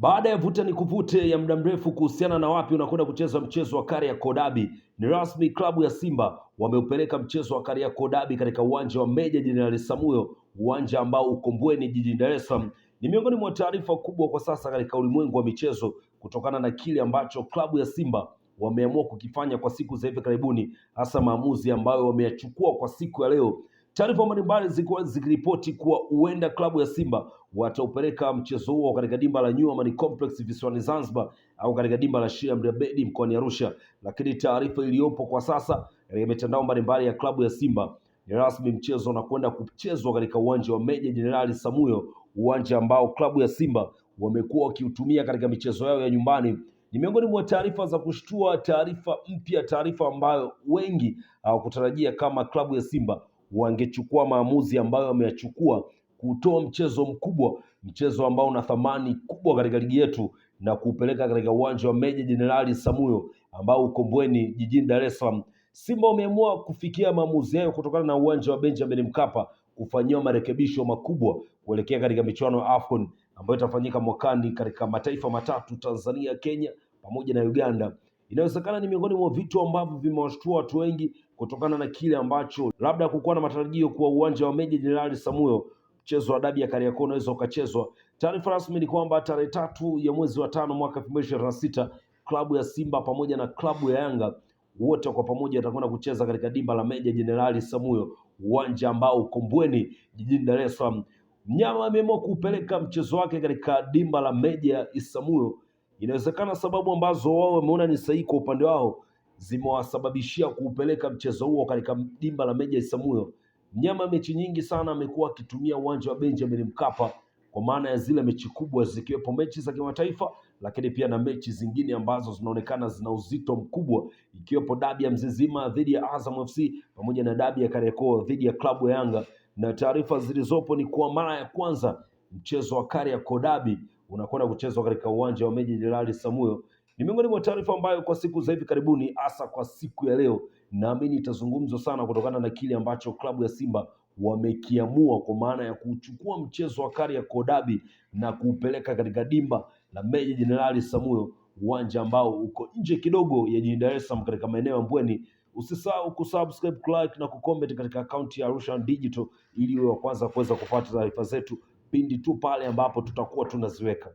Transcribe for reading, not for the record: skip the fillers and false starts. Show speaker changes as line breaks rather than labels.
Baada ya vuta ni kuvute ya muda mrefu kuhusiana na wapi unakwenda kucheza mchezo wa Kariakoo Derby, ni rasmi klabu ya Simba wameupeleka mchezo wa Kariakoo Derby katika uwanja wa Meja Jenerali Samuyo, uwanja ambao uko Mbweni jijini Dar es Salaam. Ni miongoni mwa taarifa kubwa kwa sasa katika ulimwengu wa michezo kutokana na kile ambacho klabu ya Simba wameamua kukifanya kwa siku za hivi karibuni, hasa maamuzi ambayo wameyachukua kwa siku ya leo. Taarifa mbalimbali zilikuwa zikiripoti kuwa huenda klabu ya Simba wataupeleka mchezo huo katika dimba la New Amani Complex visiwani Zanzibar au katika dimba la Sheikh Amri Abeid mkoani Arusha, lakini taarifa iliyopo kwa sasa katika mitandao mbalimbali ya klabu ya Simba ni rasmi mchezo unakwenda kuchezwa katika uwanja wa Meja Jenerali Samuyo, uwanja ambao klabu ya Simba wamekuwa wakiutumia katika michezo yao ya nyumbani. Ni miongoni mwa taarifa za kushtua, taarifa mpya, taarifa ambayo wengi hawakutarajia kama klabu ya Simba wangechukua maamuzi ambayo wameyachukua, kutoa mchezo mkubwa, mchezo ambao una thamani kubwa katika ligi yetu na kuupeleka katika uwanja wa Meja Jenerali Samuyo ambao uko Mbweni jijini Dar es Salaam. Simba wameamua kufikia maamuzi hayo kutokana na uwanja wa Benjamin Mkapa kufanyiwa marekebisho makubwa kuelekea katika michuano ya AFCON ambayo itafanyika mwakani katika mataifa matatu, Tanzania, Kenya pamoja na Uganda. Inawezekana ni miongoni mwa vitu ambavyo vimewashtua watu wengi kutokana na kile ambacho labda kukuwa na matarajio kuwa uwanja wa Meja Jenerali Samuyo mchezo wa dabi ya Kariakoo unaweza ukachezwa. Taarifa rasmi ni kwamba tarehe 3 ya mwezi wa 5 mwaka 2026 klabu ya Simba pamoja na klabu ya Yanga wote kwa pamoja watakwenda kucheza katika dimba la Meja Jenerali Samuyo, uwanja ambao uko Mbweni jijini Dar es Salaam. Mnyama ameamua kupeleka mchezo wake katika dimba la Meja Samuyo. Inawezekana sababu ambazo wao wameona ni sahihi kwa upande wao zimewasababishia kuupeleka mchezo huo katika dimba la Meja Samuyo. Mnyama mechi nyingi sana amekuwa akitumia uwanja wa Benjamin Mkapa kwa maana ya zile mechi kubwa zikiwepo mechi za kimataifa, lakini pia na mechi zingine ambazo zinaonekana zina uzito mkubwa, ikiwepo dabi ya Mzizima dhidi ya Azam FC pamoja na dabi ya Kariakoo dhidi ya klabu ya Yanga. Na taarifa zilizopo ni kwa mara ya kwanza mchezo wa Kariakoo Derby unakwenda kuchezwa katika uwanja wa Meja Jenerali Samuyo. Ni miongoni mwa taarifa ambayo kwa siku za hivi karibuni, hasa kwa siku ya leo, naamini itazungumzwa sana kutokana na kile ambacho klabu ya Simba wamekiamua, kwa maana ya kuchukua mchezo wa Kariakoo Derby na kuupeleka katika dimba la Meja Jenerali Samuyo, uwanja ambao uko nje kidogo ya jijini Dar es Salaam katika maeneo ya Mbweni. Usisahau kusubscribe, like na kucomment katika akaunti ya Arusha Digital ili uwe wa kwanza kuweza kupata taarifa zetu pindi tu pale ambapo tutakuwa tunaziweka.